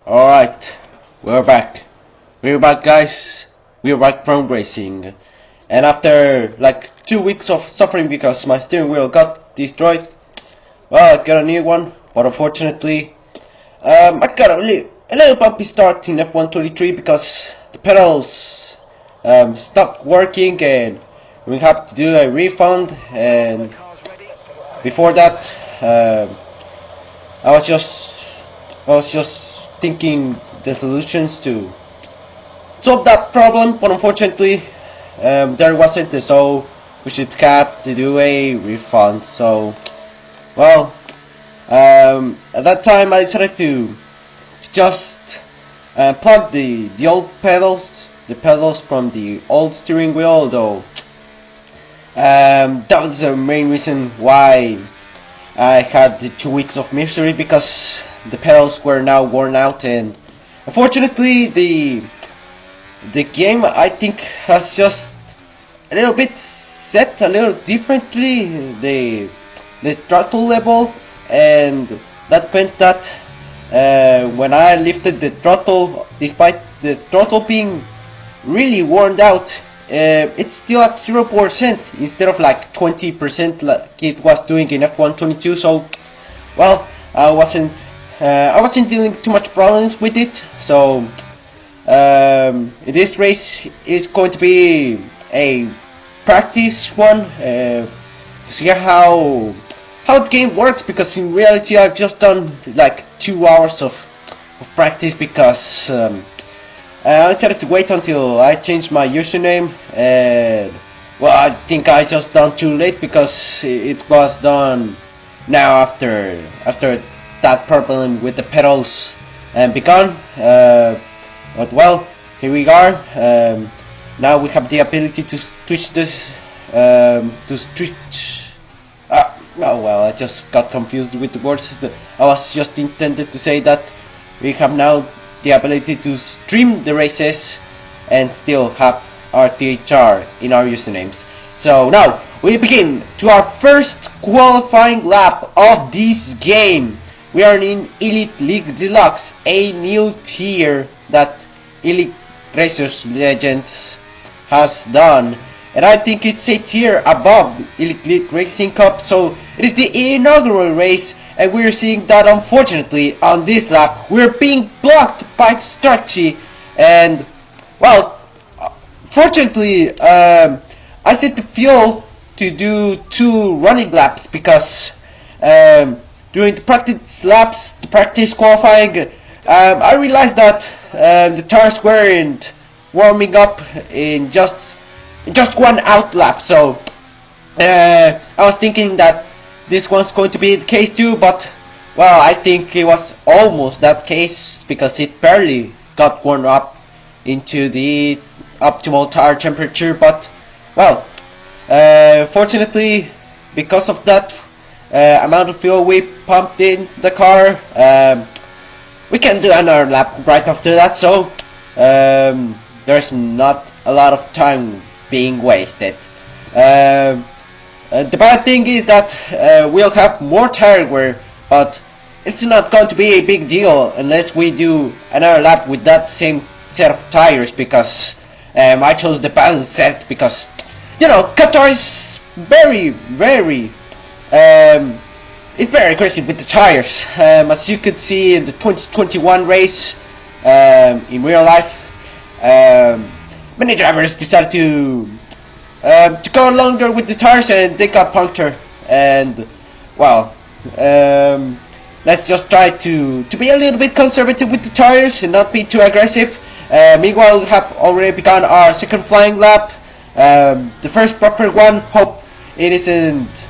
Alright, we're back. We're back, guys. We're back from racing. And after like 2 weeks of suffering because my steering wheel got destroyed, well, I got a new one. But unfortunately, I got a little bumpy start in F123 because the pedals stopped working and we have to do a refund. And before that, I was just thinking the solutions to solve that problem, but unfortunately there wasn't, so we should have to do a refund. So well, at that time I decided to just plug the old pedals, the pedals from the old steering wheel, although that was the main reason why I had the 2 weeks of misery, because the pedals were now worn out, and unfortunately the game, I think, has just a little bit set a little differently the throttle level, and that meant that when I lifted the throttle, despite the throttle being really worn out, it's still at 0% instead of like 20% like it was doing in F122. So well, I wasn't dealing too much problems with it. So this race is going to be a practice one to see how the game works, because in reality I've just done like 2 hours of practice, because I decided to wait until I changed my username, and well, I think I just done too late because it was done now after that problem with the pedals begun. But well, here we are. Now we have the ability to switch this oh well, I just got confused with the words. I was just intended to say that we have now the ability to stream the races and still have RTHR in our usernames. So now we begin to our first qualifying lap of this game. We are in Elite League Deluxe, a new tier that Elite Racers Legends has done, and I think it's a tier above Elite League Racing Cup. So it is the inaugural race, and we're seeing that unfortunately on this lap we're being blocked by Starchy. And well, fortunately I set the fuel to do 2 running laps, because during the practice laps, the practice qualifying, I realized that the tires weren't warming up in just one out lap. So I was thinking that this one's going to be the case too, but well, I think it was almost that case, because it barely got warmed up into the optimal tire temperature. But well, fortunately, because of that amount of fuel we pumped in the car, we can do another lap right after that. So there's not a lot of time being wasted. The bad thing is that we'll have more tire wear, but it's not going to be a big deal unless we do another lap with that same set of tires, because I chose the balance set, because you know Qatar is very it's very aggressive with the tires, as you could see in the 2021 race. In real life, many drivers decided to go longer with the tires, and they got punctured. And well, let's just try to be a little bit conservative with the tires and not be too aggressive. Meanwhile, we have already begun our second flying lap, the first proper one. Hope it isn't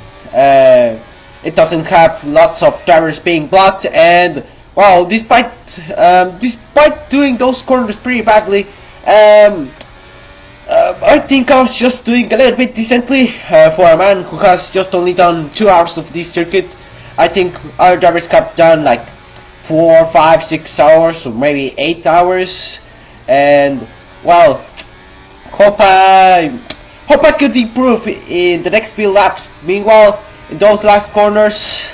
it doesn't have lots of drivers being blocked. And well, despite doing those corners pretty badly, I think I was just doing a little bit decently for a man who has just only done 2 hours of this circuit. I think other drivers have done like 4, 5, 6 hours, or maybe 8 hours. And well, hope I could improve in the next few laps. Meanwhile, in those last corners,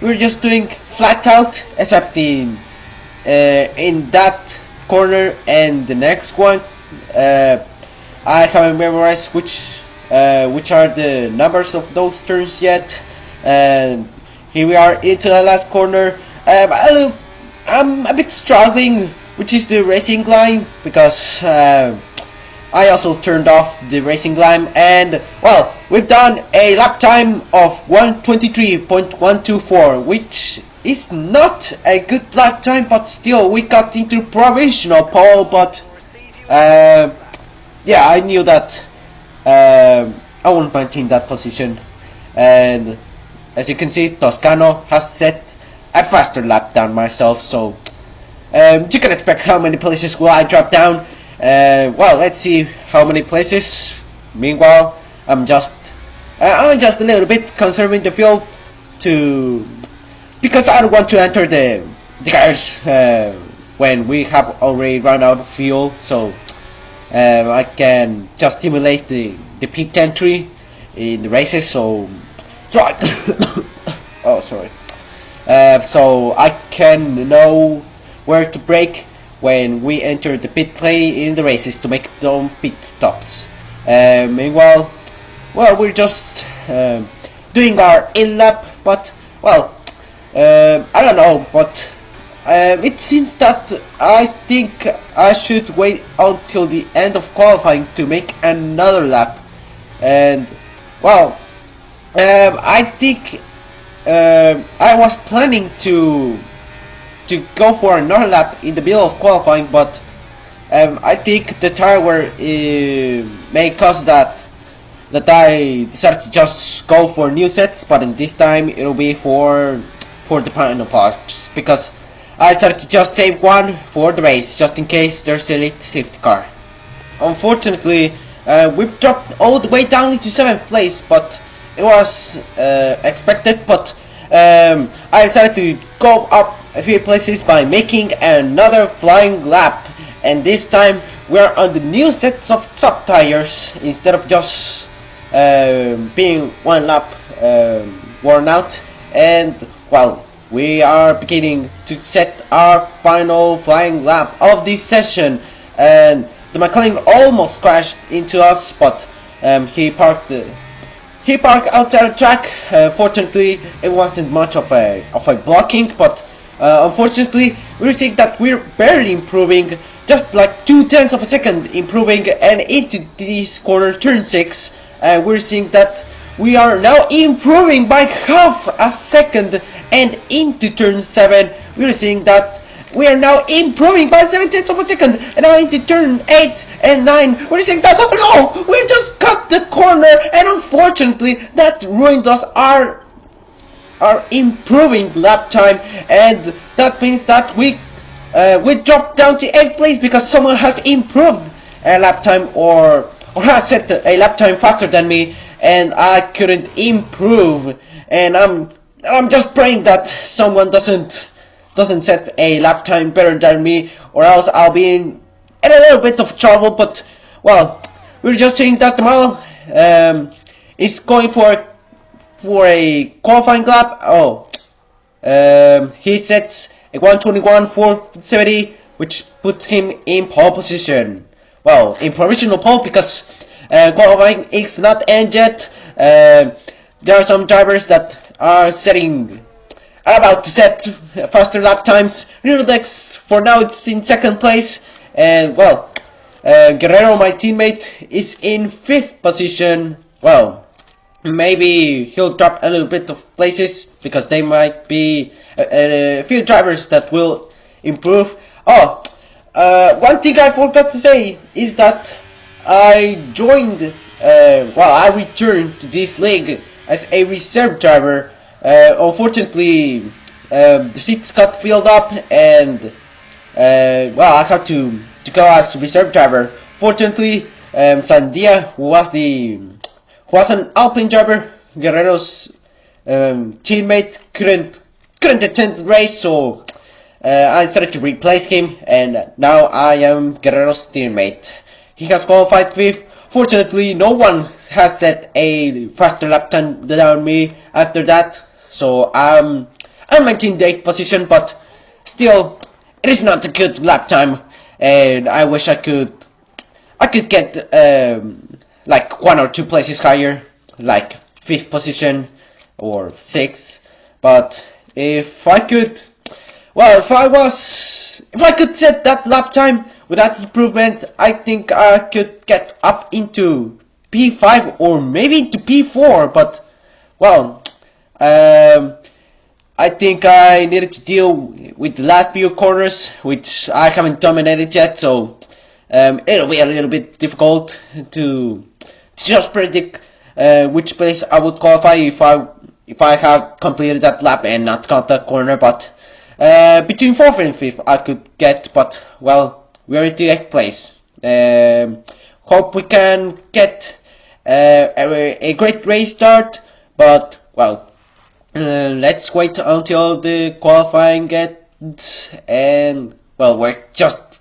we were just doing flat out, except in in that corner and the next one. I haven't memorized which are the numbers of those turns yet, and here we are into the last corner. I'm a bit struggling, which is the racing line, because I also turned off the racing line, and well, we've done a lap time of 1:23.124, which is not a good lap time, but still we got into provisional pole. But yeah, I knew that I won't maintain that position, and as you can see, Toscano has set a faster lap than myself, so you can expect how many places will I drop down. Well, let's see how many places. Meanwhile, I'm just a little bit conserving the fuel because I don't want to enter the garage when we have already run out of fuel, so I can just simulate the pit entry in the races. So I oh, sorry. So I can know where to brake when we enter the pit lane in the races to make them pit stops. Meanwhile, well, we're just doing our in lap, but well, I don't know, but it seems that I think I should wait until the end of qualifying to make another lap, and well, I think I was planning to go for another lap in the middle of qualifying, but I think the tire wear may cause that I decided to just go for new sets, but in this time it'll be for the final parts, because I decided to just save one for the race, just in case there's a late safety car. Unfortunately, we've dropped all the way down into 7th place, but it was expected. But I decided to go up a few places by making another flying lap, and this time we're on the new sets of top tires instead of just being one lap worn out. And well, we are beginning to set our final flying lap of this session, and the McLaren almost crashed into us, but he parked outside the track. Fortunately, it wasn't much of a blocking, but unfortunately, we're seeing that we're barely improving, just like 0.2 of a second improving, and into this corner, turn 6, we're seeing that we are now improving by half a second, and into turn 7, we're seeing that we are now improving by 0.7 of a second, and now into turn 8 and 9, we're seeing that, oh no, we just cut the corner, and unfortunately, that ruined us our improving lap time, and that means that we dropped down to 8th place because someone has improved a lap time or has set a lap time faster than me, and I couldn't improve. And I'm just praying that someone doesn't set a lap time better than me, or else I'll be in a little bit of trouble. But well, we're just saying that Tamal is going for a qualifying lap. Oh, he sets a 1:21.470, which puts him in pole position. Well, in provisional pole, because qualifying is not end yet. There are some drivers that are about to set faster lap times. Deluxe, for now, it's in 2nd place, and well, Guerrero, my teammate, is in 5th position. Well, maybe he'll drop a little bit of places because there might be a few drivers that will improve. Oh, one thing I forgot to say is that I joined, I returned to this league as a reserve driver. Unfortunately, the seats got filled up, and I had to go as reserve driver. Fortunately, Sandia, who was an Alpine driver, Guerrero's teammate, couldn't attend the race, so I decided to replace him, and now I am Guerrero's teammate. He has qualified 5th. Fortunately, no one has set a faster lap time than me after that, so I'm 19th 8th position, but still, it is not a good lap time, and I wish I could get like 1 or 2 places higher, like 5th position or 6th. But if I could, well, if I could set that lap time with that improvement, I think I could get up into P5 or maybe into P4. But well, I think I needed to deal with the last few corners, which I haven't dominated yet, so it'll be a little bit difficult to just predict which place I would qualify if I have completed that lap and not got that corner. But between 4th and 5th I could get, but well, we're in the 8th place. Hope we can get a great race start, but well, let's wait until the qualifying gets, and well, we're just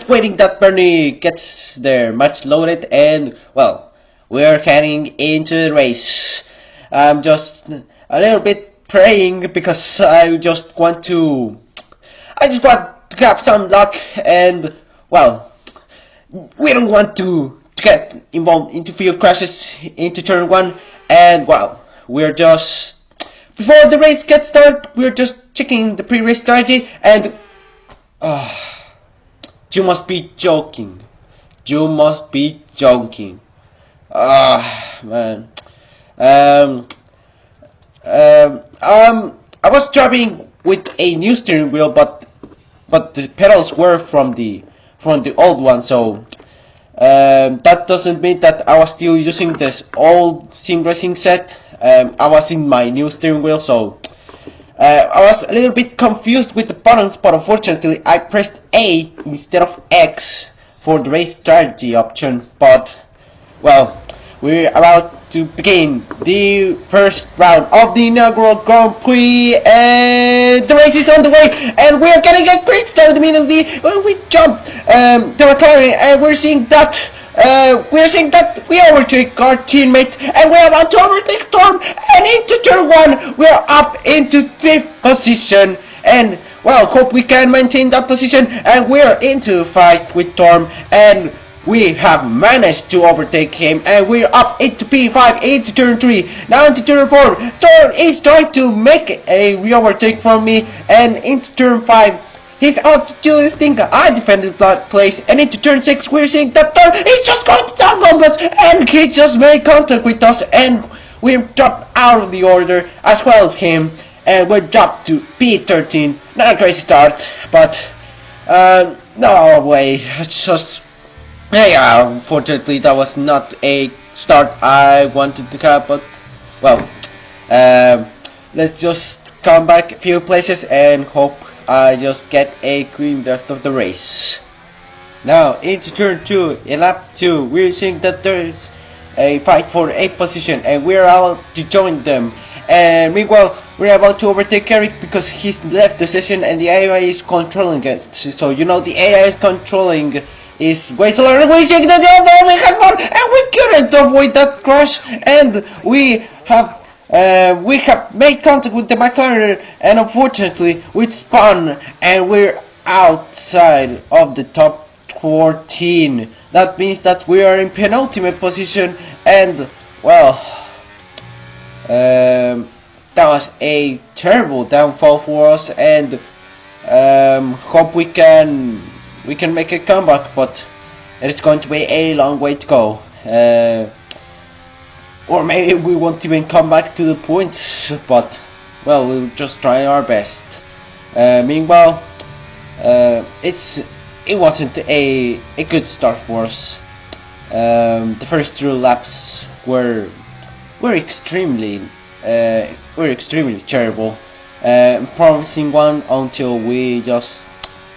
waiting that Bernie gets their match loaded, and well, we're heading into the race. I'm just a little bit praying because I just want to have some luck, and well, we don't want to get involved into field crashes into turn 1, and well, we're just, before the race gets started, we're just checking the pre-race strategy, and you must be joking. You must be joking. Man. I was driving with a new steering wheel, but the pedals were from the old one, so that doesn't mean that I was still using this old sim racing set. I was in my new steering wheel, so I was a little bit confused with the buttons, but unfortunately I pressed A instead of X for the race strategy option. But well, we're about to begin the first round of the inaugural Grand Prix, and the race is on the way, and we're getting a great start immediately when we jump the McLaren, and we're seeing that we overtake our teammate, and we're about to overtake Storm, and into turn 1 we're up into 5th position, and well, hope we can maintain that position, and we're into a fight with Storm, and we have managed to overtake him, and we're up into P5 into turn 3. Now into turn 4, Storm is trying to make a re-overtake from me, and into turn 5 he's out to do this thing. I defended that place, and into turn 6 we're seeing that Storm is just going to down bomb us, and he just made contact with us, and we dropped out of the order as well as him, and we're dropped to P13. Not a great start, but no way, it's just, yeah, unfortunately that was not a start I wanted to have. But well, let's just come back a few places and hope I just get a clean rest of the race. Now into turn 2, in lap 2, we're seeing that there's a fight for 8th position, and we're about to join them, and meanwhile we're about to overtake Eric because he's left the session and the AI is controlling it. So you know, the AI is controlling is way so long. We check that the overwhelming has won, and we couldn't avoid that crash, and we have made contact with the McLaren, and unfortunately we spun, and we're outside of the top 14. That means that we are in penultimate position, and well, that was a terrible downfall for us, and hope we can make a comeback, but it's going to be a long way to go. Or maybe we won't even come back to the points, but well, we'll just try our best. Meanwhile, it wasn't a good start for us. The first 2 laps were extremely terrible, promising one until we just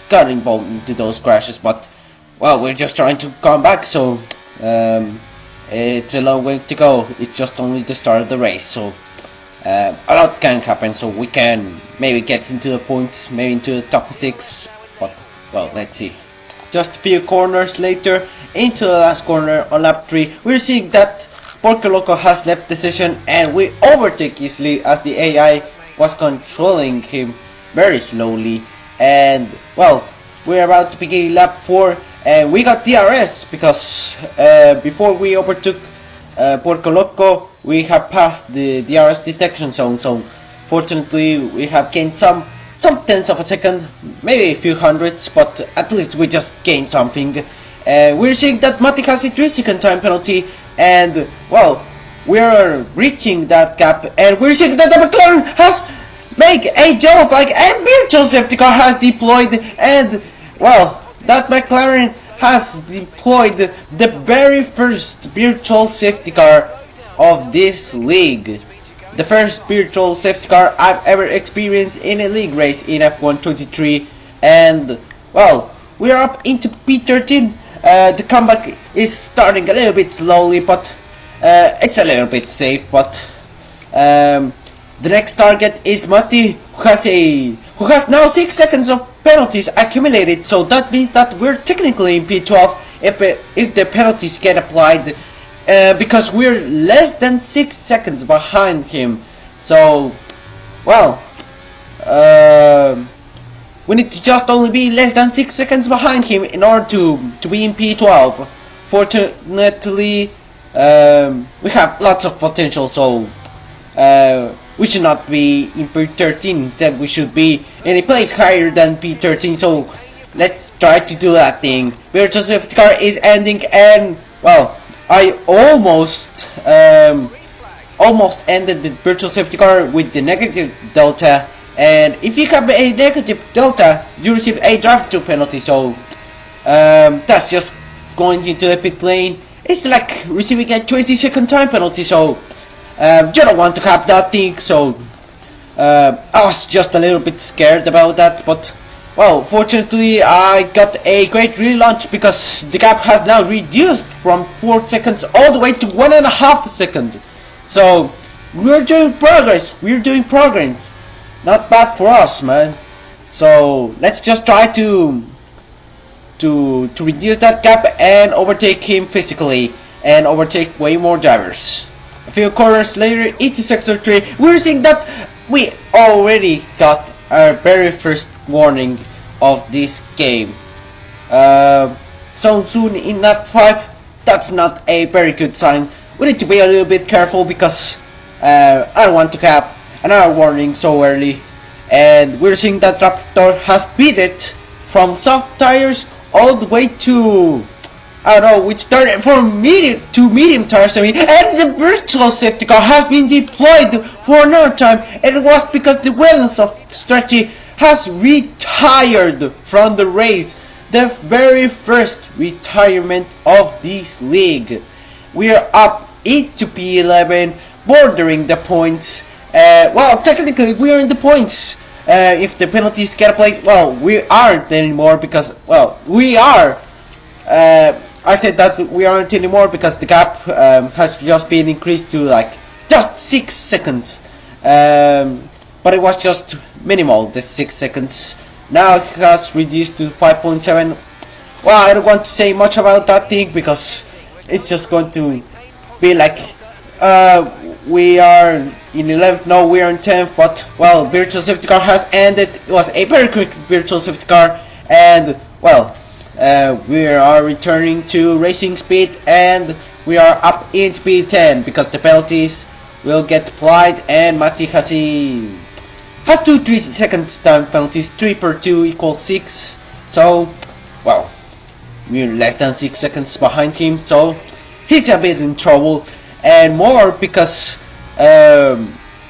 got involved into those crashes. But well, we're just trying to come back, so it's a long way to go. It's just only the start of the race, so a lot can happen, so we can maybe get into the points, maybe into the top 6, but well, let's see. Just a few corners later, into the last corner on lap 3, we're seeing that Porco Loco has left the session, and we overtake easily as the AI was controlling him very slowly, and well, we're about to begin lap 4, and we got DRS because before we overtook Porco Loco, we have passed the DRS detection zone, so fortunately we have gained some tenths of a second, maybe a few hundreds, but at least we just gained something. We're seeing that Matti has a 3-second time penalty, and well, we're reaching that gap, and we're seeing that the McLaren has made a yellow flag and virtual safety car has deployed, and well, that McLaren has deployed the very first virtual safety car of this league. The first virtual safety car I've ever experienced in a league race in F1 23, and well, we're up into P13. The comeback is starting a little bit slowly, but it's a little bit safe. But the next target is Matti, who has now 6 seconds of penalties accumulated. So that means that we're technically in P12 if the penalties get applied, because we're less than 6 seconds behind him. So well, we need to just only be less than 6 seconds behind him in order to be in P12. Fortunately, we have lots of potential, so we should not be in P13. Instead, we should be in a place higher than P13. So let's try to do that thing. Virtual safety car is ending, and well, I almost ended the virtual safety car with the negative delta. And if you have a negative delta, you receive a drive-through penalty. So that's just going into the pit lane. It's like receiving a 20-second time penalty. So you don't want to have that thing. So I was just a little bit scared about that. But well, fortunately I got a great relaunch because the gap has now reduced from 4 seconds all the way to 1.5 seconds. So we're doing progress. Not bad for us, man. So let's just try to reduce that gap and overtake him physically and overtake way more drivers. A few corners later into sector 3, we're seeing that we already got our very first warning of this game. So soon in lap 5, that's not a very good sign. We need to be a little bit careful because I don't want to have another warning so early. And we're seeing that Raptor has beat it from soft tires all the way to, I don't know which tire, from medium to medium tires, I mean, and the virtual safety car has been deployed for another time, and it was because the wellness of Stretchy has retired from the race, the very first retirement of this league. We are up into P11, bordering the points. Well, technically we are in the points. If the penalties get applied, well, we aren't anymore because, well, we are. I said that we aren't anymore because the gap has just been increased to like just 6 seconds. But it was just minimal, the 6 seconds. Now it has reduced to 5.7. Well, I don't want to say much about that thing because it's just going to be like we are in 11th, no, we are in 10th, but well, virtual safety car has ended. It was a very quick virtual safety car, and well, we are returning to racing speed, and we are up into P10 because the penalties will get applied, and Matti has 2 3-second time penalties, 3 per 2 equals 6, so well, we're less than 6 seconds behind him, so he's a bit in trouble. And more because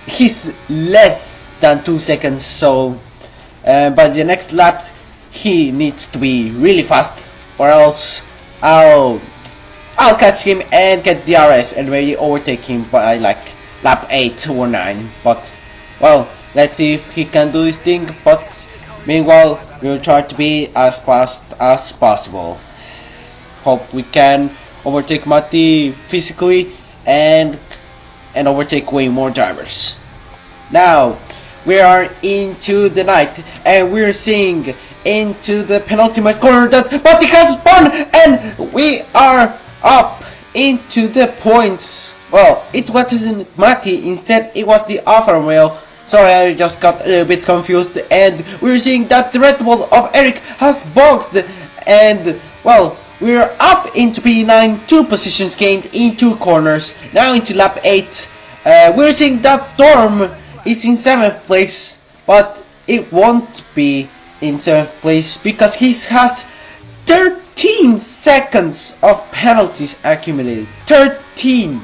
he's less than 2 seconds, so by the next lap he needs to be really fast, or else I'll catch him and get DRS and maybe overtake him by like lap 8 or 9. But well, let's see if he can do this thing, but meanwhile we'll try to be as fast as possible. Hope we can overtake Matti physically and overtake way more drivers. Now we are into the night, and we're seeing into the penultimate corner that Matti has spun, and we are up into the points. Well, it wasn't Matti, instead it was the Alfa Romeo Sorry, I just got a little bit confused, and we're seeing that the Red Bull of Eric has bogged, and well, we're up into P9, 2 positions gained in 2 corners, now into lap 8. We're seeing that Storm is in 7th place, but it won't be in 7th place because he has 13 seconds of penalties accumulated. 13!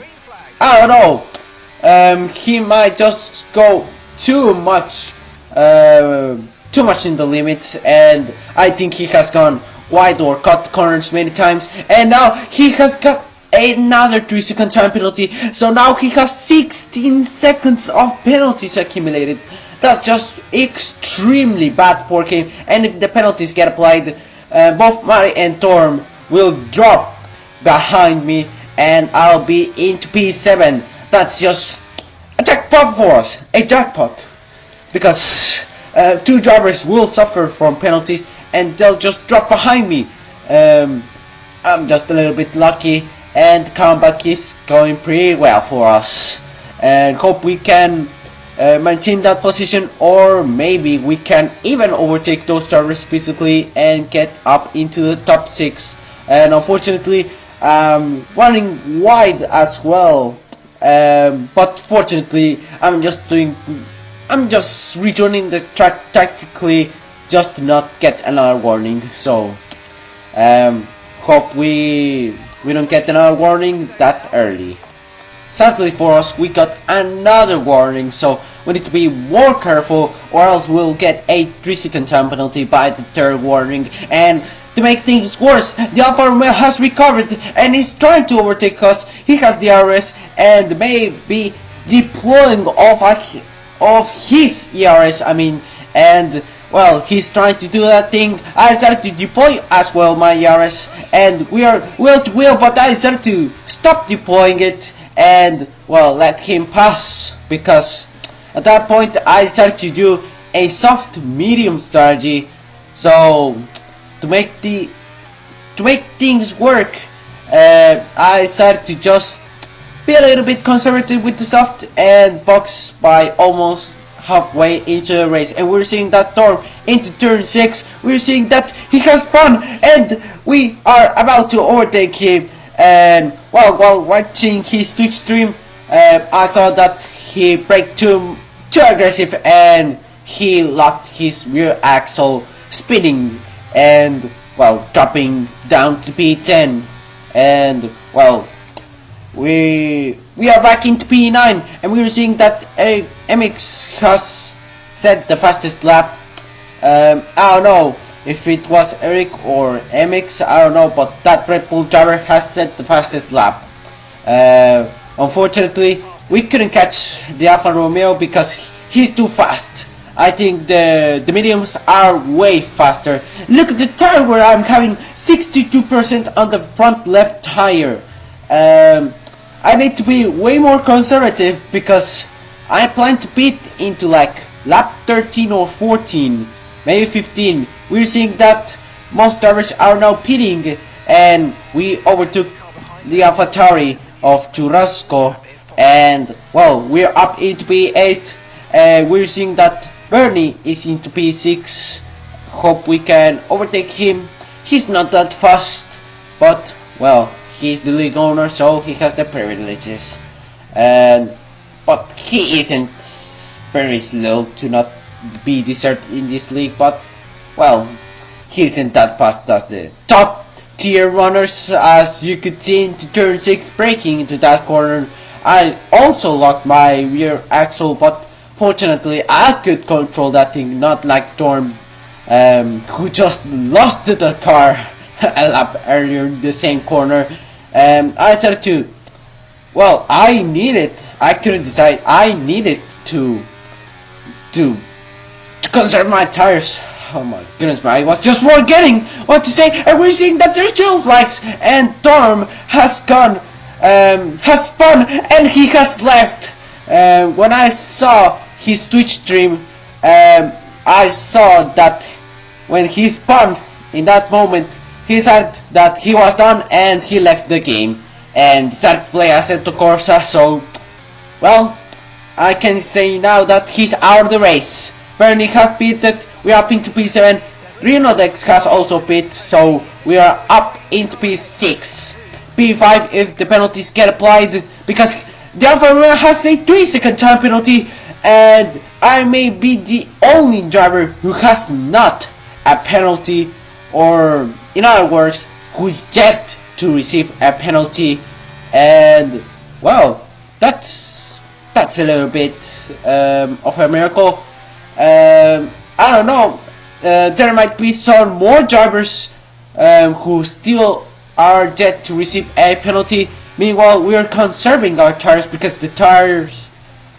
I don't know. He might just go too much in the limits, and I think he has gone wide or cut corners many times, and now he has got another 3-second time penalty, so now he has 16 seconds of penalties accumulated. That's just extremely bad for him, and if the penalties get applied, both Mari and Torm will drop behind me, and I'll be into P7. That's just a jackpot for us, a jackpot, because 2 drivers will suffer from penalties and they'll just drop behind me. I'm just a little bit lucky, and comeback is going pretty well for us, and hope we can maintain that position, or maybe we can even overtake those drivers physically and get up into the top 6. And unfortunately, running wide as well, but fortunately I'm just rejoining the track tactically just to not get another warning. So hope we don't get another warning that early. Sadly for us, we got another warning, so we need to be more careful, or else we'll get a 3-second time penalty by the 3rd warning. And to make things worse, the Alfa Romeo has recovered and is trying to overtake us. He has the RS and may be deploying of his ERS, and well, he's trying to do that thing. I started to deploy as well my ERS, and we are wheel to wheel, but I started to stop deploying it and well, let him pass, because at that point I started to do a soft medium strategy. So to make things work, I started to just be a little bit conservative with the soft and box by almost halfway into the race. And we're seeing that Torm into turn 6. We're seeing that he has spun, and we are about to overtake him. And well, while watching his Twitch stream, I saw that he braked too aggressive, and he locked his rear axle, spinning and well, dropping down to P10. And well, we are back into P9, and we're seeing that MX has set the fastest lap. I don't know if it was Eric or MX, I don't know, but that Red Bull driver has set the fastest lap. Unfortunately, we couldn't catch the Alfa Romeo because he's too fast. I think the mediums are way faster. Look at the tire where I'm having 62% on the front left tire. I need to be way more conservative because I plan to pit into like lap 13 or 14, maybe 15. We're seeing that most drivers are now pitting, and we overtook the AlphaTauri of Churrasco, and well, we're up into P8, and we're seeing that Bernie is into P6. Hope we can overtake him. He's not that fast, but well, he's the league owner, so he has the privileges. But he isn't very slow to not be deserted in this league, but well, he isn't that fast as the top tier runners, as you could see into turn 6, braking into that corner. I also locked my rear axle, but fortunately I could control that thing, not like Torm, who just lost the car a lap earlier in the same corner. I started to, well, I couldn't decide, I needed to conserve my tires. Oh my goodness, I was just forgetting what to say, and we're seeing that there's 12 likes, and Torm has gone, has spun, and he has left. When I saw his Twitch stream, I saw that when he spun, in that moment, he said that he was done, and he left the game, and started to play Assetto Corsa. So, well, I can say now that he's out of the race. Bernie has pitted, we are up into P7, Renodex has also pitted, so we are up into P6. P5 if the penalties get applied, because the Alfa Romeo has a 3-second time penalty, and I may be the only driver who has not a penalty, or in other words, who is yet to receive a penalty. And well, that's a little bit of a miracle. I don't know, there might be some more drivers who still are yet to receive a penalty. Meanwhile, we are conserving our tires, because the tires,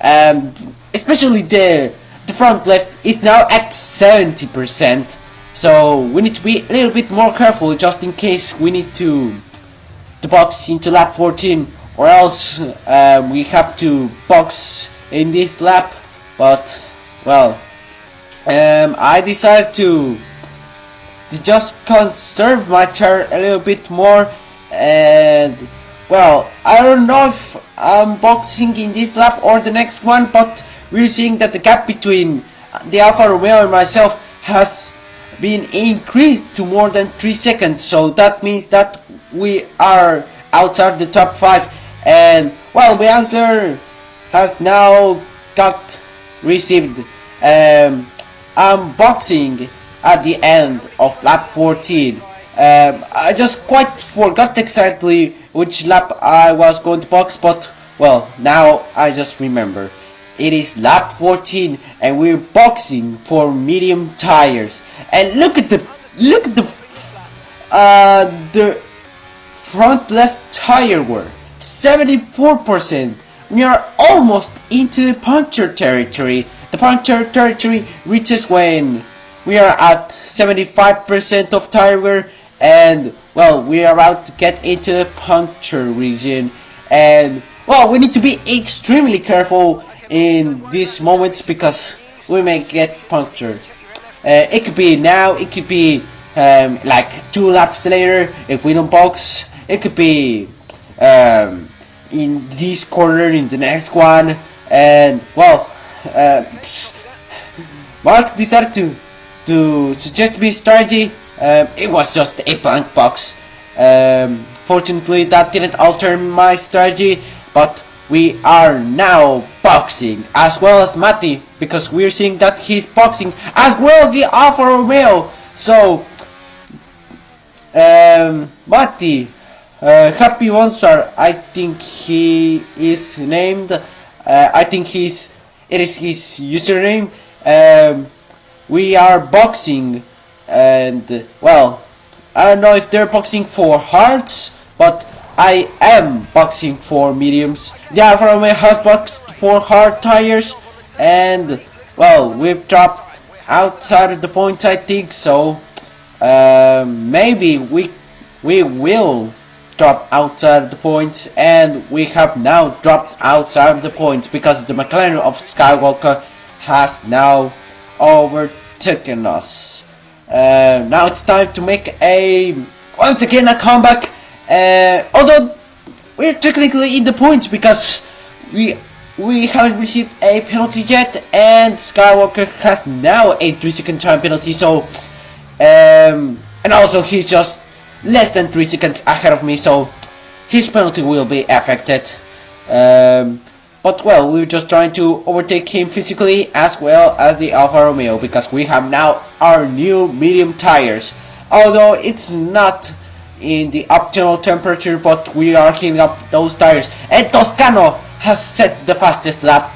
especially the front left, is now at 70%. So we need to be a little bit more careful, just in case we need to box into lap 14, or else we have to box in this lap. But well, I decided to just conserve my tire a little bit more, and well, I don't know if I'm boxing in this lap or the next one, but we're seeing that the gap between the Alfa Romeo and myself has been increased to more than 3 seconds, so that means that we are outside the top 5, and well, the answer has now got received. I'm boxing at the end of lap 14. I just quite forgot exactly which lap I was going to box, but well, now I just remember. It is lap 14 and we're boxing for medium tires. And look at the front left tire wear, 74%. We are almost into the puncture territory. The puncture territory reaches when we are at 75% of tire wear, and well, we are about to get into the puncture region, and well, we need to be extremely careful in these moments because we may get punctured. It could be now, it could be like 2 laps later if we don't box. It could be in this corner, in the next one, and well, Mark decided to suggest me strategy. It was just a blank box. Fortunately, that didn't alter my strategy, but we are now boxing as well as Matti, because we're seeing that he's boxing as well the Alfa Romeo. So Matti, Happy One Star, I think he is named. I think it is his username. We are boxing, and well, I don't know if they're boxing for hards, but I am boxing for mediums. The Alfa Romeo has boxed for hard tires, and well, we've dropped outside of the points, I think. So maybe we will drop outside of the points, and we have now dropped outside of the points because the McLaren of Skywalker has now overtaken us. Now it's time to make once again a comeback, although we're technically in the points because we haven't received a penalty yet, and Skywalker has now a 3-second time penalty. So and also he's just less than 3 seconds ahead of me, so his penalty will be affected. But well, we're just trying to overtake him physically as well as the Alfa Romeo, because we have now our new medium tires. Although it's not in the optimal temperature, but we are heating up those tires. And Toscano has set the fastest lap.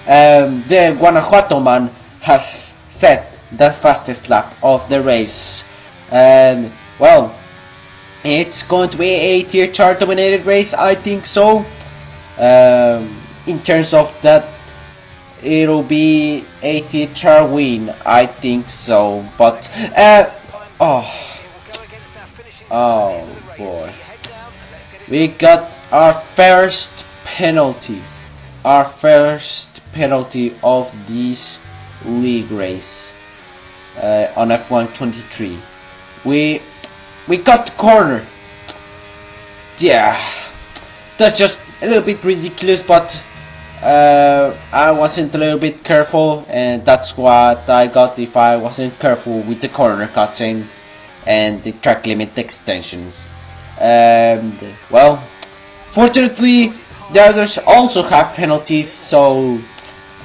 The Guanajuato man has set the fastest lap of the race. And well, it's going to be a tier chart dominated race, I think so. In terms of that, it'll be a tier chart win, I think so. But oh boy, we got our first penalty of this league race on F1 23. We got the corner. Yeah, that's just a little bit ridiculous, but I wasn't a little bit careful, and that's what I got if I wasn't careful with the corner cutscene and the track limit extensions. Well, fortunately the others also have penalties, so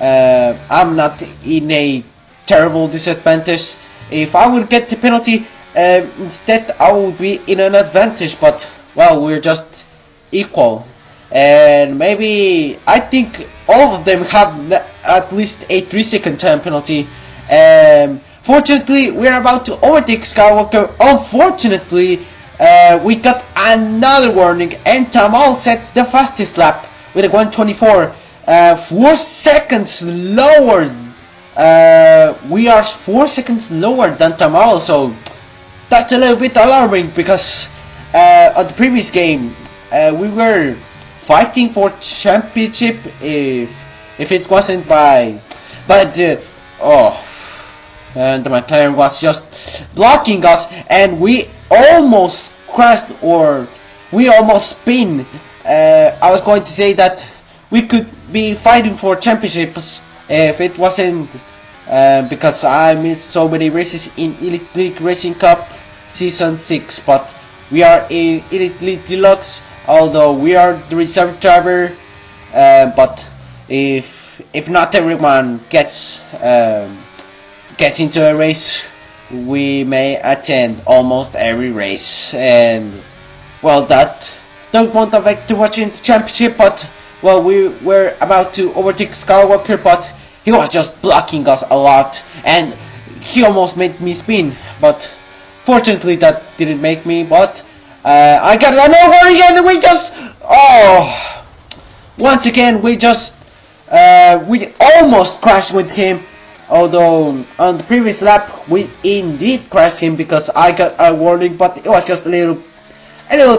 I'm not in a terrible disadvantage. If I would get the penalty, instead I would be in an advantage, but well, we're just equal. And maybe I think all of them have at least a 3-second time penalty. Fortunately, we're about to overtake Skywalker. Unfortunately, we got another warning, and Tamal sets the fastest lap with a 1:24. 4 seconds lower. We are 4 seconds lower than Tamal, so that's a little bit alarming, because on the previous game we were fighting for championship if it wasn't by, but and the McLaren was just blocking us, and we almost crashed, or we almost spin. I was going to say that we could be fighting for championships if it wasn't because I missed so many races in Elite League Racing Cup Season 6, but we are in Elite League Deluxe, although we are the reserve driver, but if not everyone gets into a race, we may attend almost every race, and well, that won't affect too much in the championship. But well, we were about to overtake Skywalker, but he was just blocking us a lot, and he almost made me spin, but fortunately that didn't make me. But I got another one again, and we just once again we almost crashed with him. Although on the previous lap we indeed crashed him because I got a warning, but it was just a little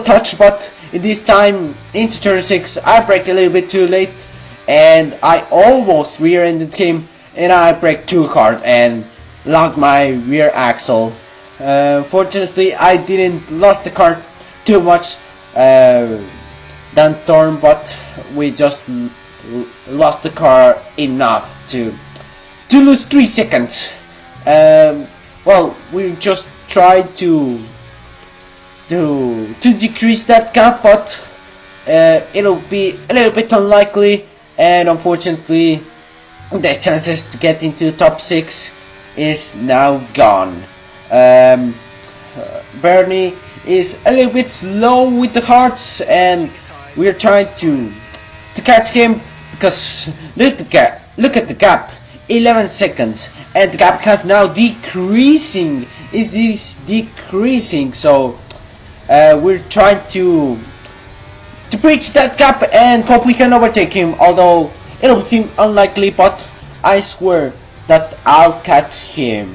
touch. But in this time, into turn 6, I braked a little bit too late, and I almost rear-ended him, and I braked too hard and locked my rear axle. Fortunately, I didn't lose the car too much than Thorn, but we just lost the car enough to lose 3 seconds. Well, we just tried to decrease that gap, but it'll be a little bit unlikely, and unfortunately the chances to get into the top 6 is now gone. Bernie is a little bit slow with the hearts, and we're trying to catch him, because look at the gap, 11 seconds, and the gap has now decreasing. It is decreasing, so we're trying to breach that gap and hope we can overtake him, although it'll seem unlikely, but I swear that I'll catch him.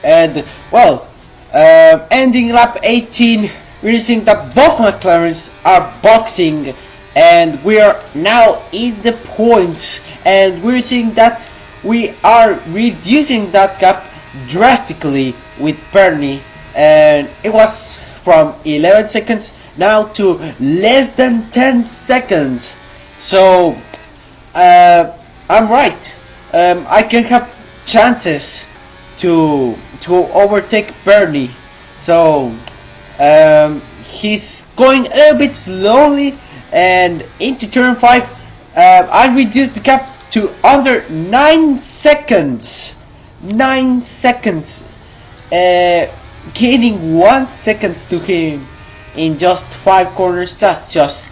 And well, ending lap 18, we're seeing that both McLarens are boxing, and we are now in the points, and we're seeing that we are reducing that gap drastically with Bernie, and it was from 11 seconds now to less than 10 seconds. So I'm right. I can have chances to overtake Bernie. So he's going a little bit slowly, and into turn 5 I reduced the gap to under 9 seconds. 9 seconds, gaining 1 second to him in just 5 corners. That's just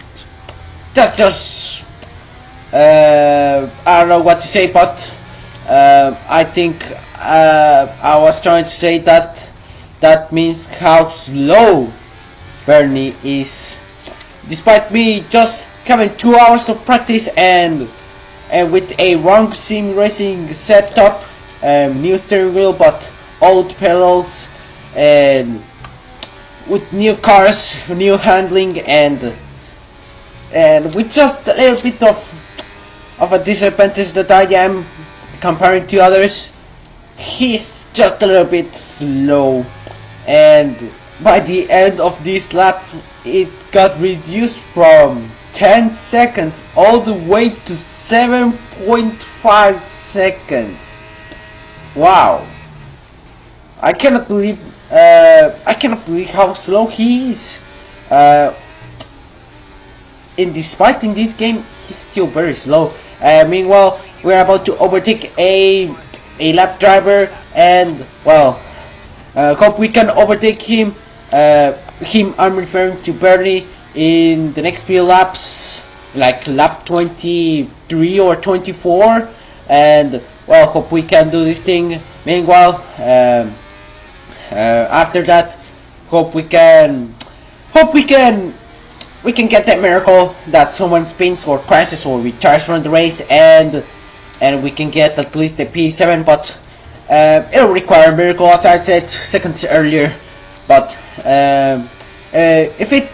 I don't know what to say, but I think I was trying to say that means how slow Bernie is, despite me just having 2 hours of practice and with a wrong sim racing setup, new steering wheel, but old pedals, and with new cars, new handling, and with just a little bit of a disadvantage that I am comparing to others. He's just a little bit slow, and by the end of this lap it got reduced from 10 seconds all the way to 7.5 seconds. Wow, I cannot believe how slow he is. Despite in this game, he's still very slow. Meanwhile, we're about to overtake a lap driver, and well, hope we can overtake him. I'm referring to Bernie in the next few laps, like lap 23 or 24, and well, hope we can do this thing. Meanwhile, after that, hope we can get that miracle that someone spins or crashes or retires from the race, and we can get at least the P7. But it'll require a miracle, as I said seconds earlier. But if it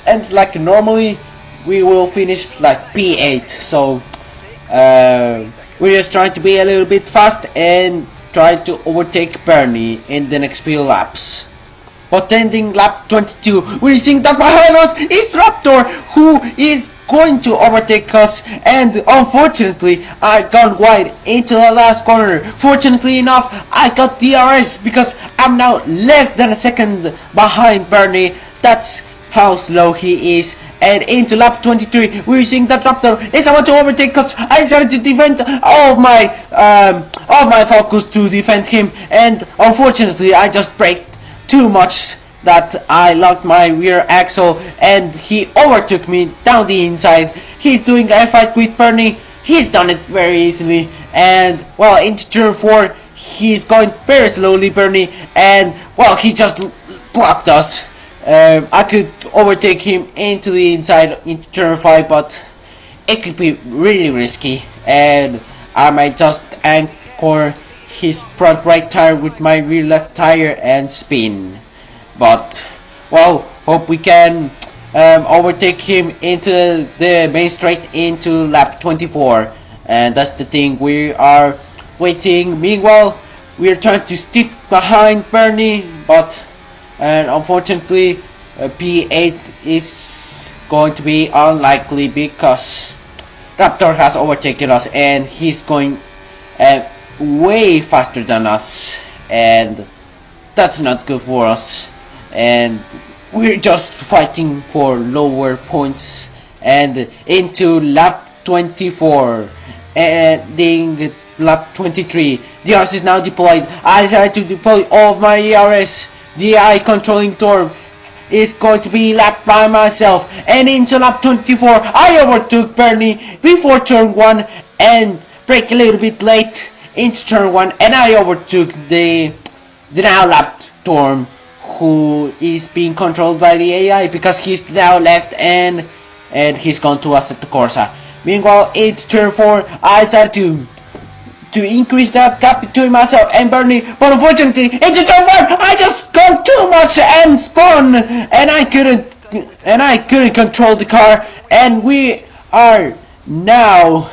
ends like normally, we will finish like P8. So we're just trying to be a little bit fast and try to overtake Bernie in the next few laps. But ending lap 22, we're seeing that behind us is Raptor, who is going to overtake us, and unfortunately I got wide into the last corner. Fortunately enough, I got DRS because I'm now less than a second behind Bernie. That's how slow he is. And into lap 23, we're seeing that Raptor is about to overtake us. I decided to defend all my focus to defend him, and unfortunately I just braked too much that I locked my rear axle, and he overtook me down the inside. He's doing a fight with Bernie. He's done it very easily, and well, into turn 4 he's going very slowly, Bernie, and well, he just blocked us. I could overtake him into the inside into turn 5, but it could be really risky, and I might just anchor his front right tire with my rear left tire and spin. But well, hope we can overtake him into the main straight into lap 24, and that's the thing, we are waiting. Meanwhile, we're trying to stick behind Bernie, but unfortunately P8 is going to be unlikely because Raptor has overtaken us, and he's going way faster than us, and that's not good for us. And we're just fighting for lower points, and into lap 24, ending lap 23. The ELRC is now deployed. I decided to deploy all of my ELRC. The eye controlling torque is going to be lapped by myself, and into lap 24 I overtook Bernie before turn 1 and brake a little bit late into turn 1, and I overtook the now lapped Storm, who is being controlled by the AI because he's now left and he's gone to us at the Corsa. Meanwhile, into turn 4 I decided to increase that gap between myself and Bernie, but unfortunately into turn 5 I just got too much and spun, and I couldn't control the car, and we are now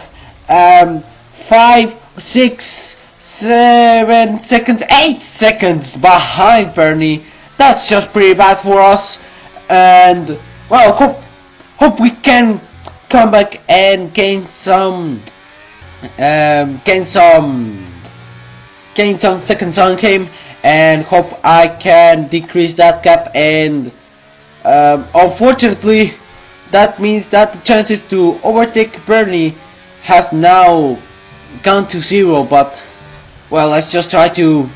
5, 6, 7 seconds, 8 seconds behind Bernie. That's just pretty bad for us, and well, hope we can come back and gain some seconds on him, and hope I can decrease that gap. And unfortunately that means that the chances to overtake Bernie has now gone to 0, but well, let's try to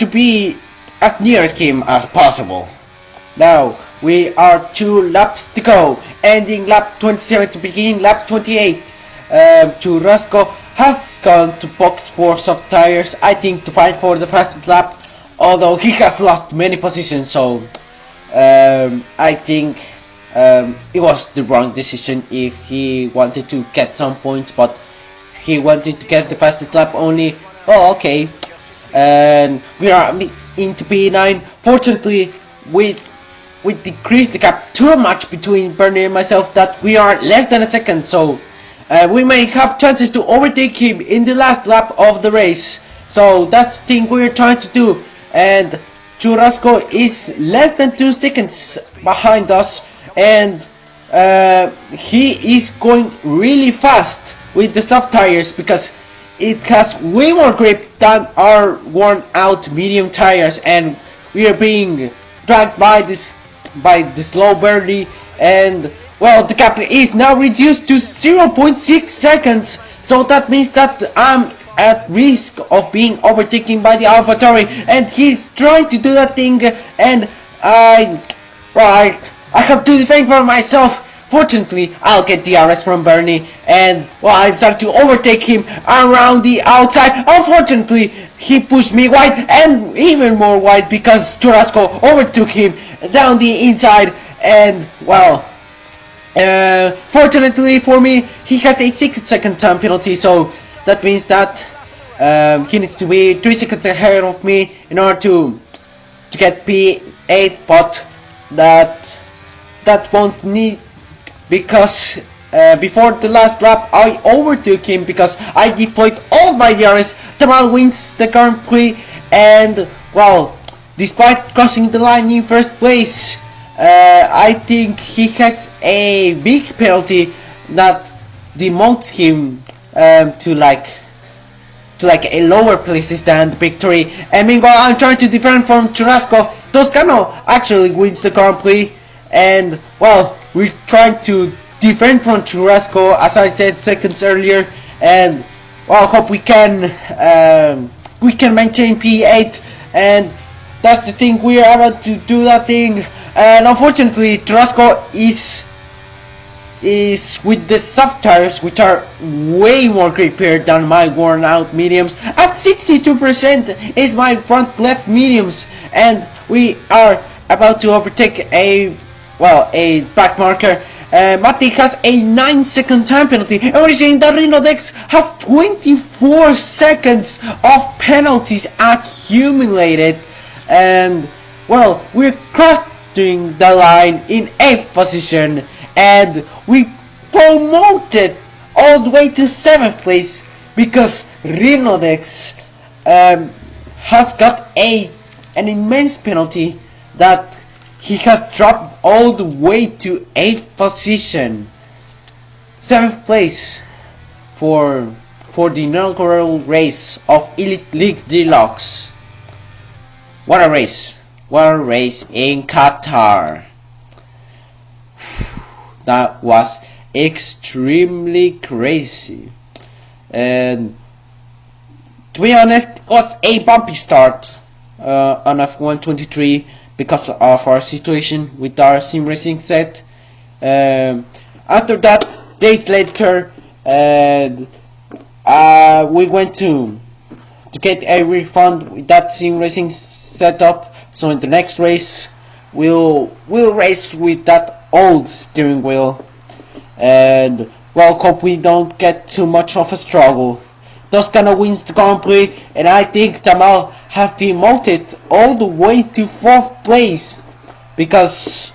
be as near as him as possible. Now we are 2 laps to go, ending lap 27 to begin lap 28. Churrasco has gone to box for soft tires, I think, to fight for the fastest lap, although he has lost many positions, so I think it was the wrong decision if he wanted to get some points, but he wanted to get the fastest lap only. Oh, okay. And we are into P9. Fortunately, we decreased the gap too much between Bernie and myself that we are less than a second, so we may have chances to overtake him in the last lap of the race. So that's the thing we're trying to do, and Churrasco is less than 2 seconds behind us, and he is going really fast with the soft tires because it has way more grip than our worn out medium tires, and we are being dragged by this slow birdie, and well, the gap is now reduced to 0.6 seconds, so that means that I'm at risk of being overtaken by the AlphaTauri, and he's trying to do that thing, and I have to defend for myself. Fortunately, I'll get the DRS from Bernie, and well, I start to overtake him around the outside. Unfortunately, he pushed me wide, and even more wide because Churrasco overtook him down the inside, and well, fortunately for me, he has a 6-second time penalty, so that means that he needs to be 3 seconds ahead of me in order to get P8, but that won't need, because before the last lap I overtook him because I deployed all my DRS. Tamal wins the Grand Prix, and well, despite crossing the line in first place, I think he has a big penalty that demotes him to a lower places than the victory. And meanwhile, I'm trying to defend from Churrasco. Toscano actually wins the Grand Prix, and well, we're trying to defend from Churrasco, as I said seconds earlier, and well, hope we can maintain P8, and that's the thing, we are about to do that thing. And unfortunately, Churrasco is with the soft tires, which are way more grippier than my worn out mediums. At 62% is my front left mediums, and we are about to overtake a back marker. Matti has a 9-second time penalty, and we're seeing that Renodex has 24 seconds of penalties accumulated, and well, we're crossing the line in 8th position, and we promoted all the way to 7th place because Renodex has got an immense penalty that he has dropped all the way to 8th position. 7th place for the inaugural race of Elite League Deluxe. What a race. What a race in Qatar. That was extremely crazy. And to be honest, it was a bumpy start on F1 23 because of our situation with our sim racing set. After that, days later, we went to get a refund with that sim racing setup. So in the next race, we'll race with that old steering wheel, and well, hope we don't get too much of a struggle. Toscano wins the Grand Prix, and I think Tamal has demoted all the way to 4th place because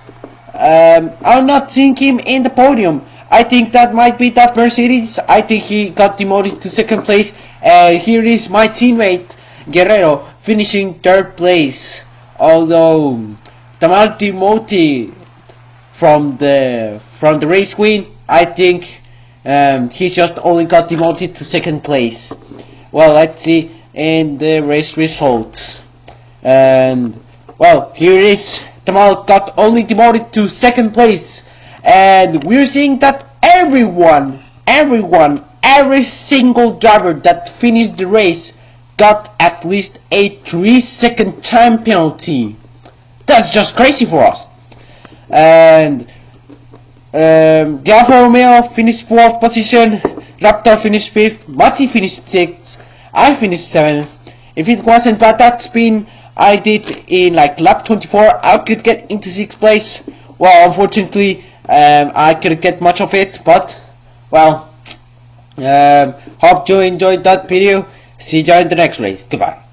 I'm not seeing him in the podium. I think that might be that Mercedes. I think he got demoted to 2nd place. Here is my teammate Guerrero finishing 3rd place, although Tamal demoted from the race win. I think he just only got demoted to 2nd place. Well, let's see in the race results. And well, here it is. Tamal got only demoted to 2nd place, and we're seeing that every single driver that finished the race got at least a 3-second time penalty. That's just crazy for us. And the Alfa Romeo finished 4th position, Raptor finished 5th, Matti finished 6th, I finished 7th. If it wasn't bad that spin I did in like lap 24, I could get into 6th place. Well, unfortunately, I couldn't get much of it, but well, hope you enjoyed that video. See you in the next race. Goodbye.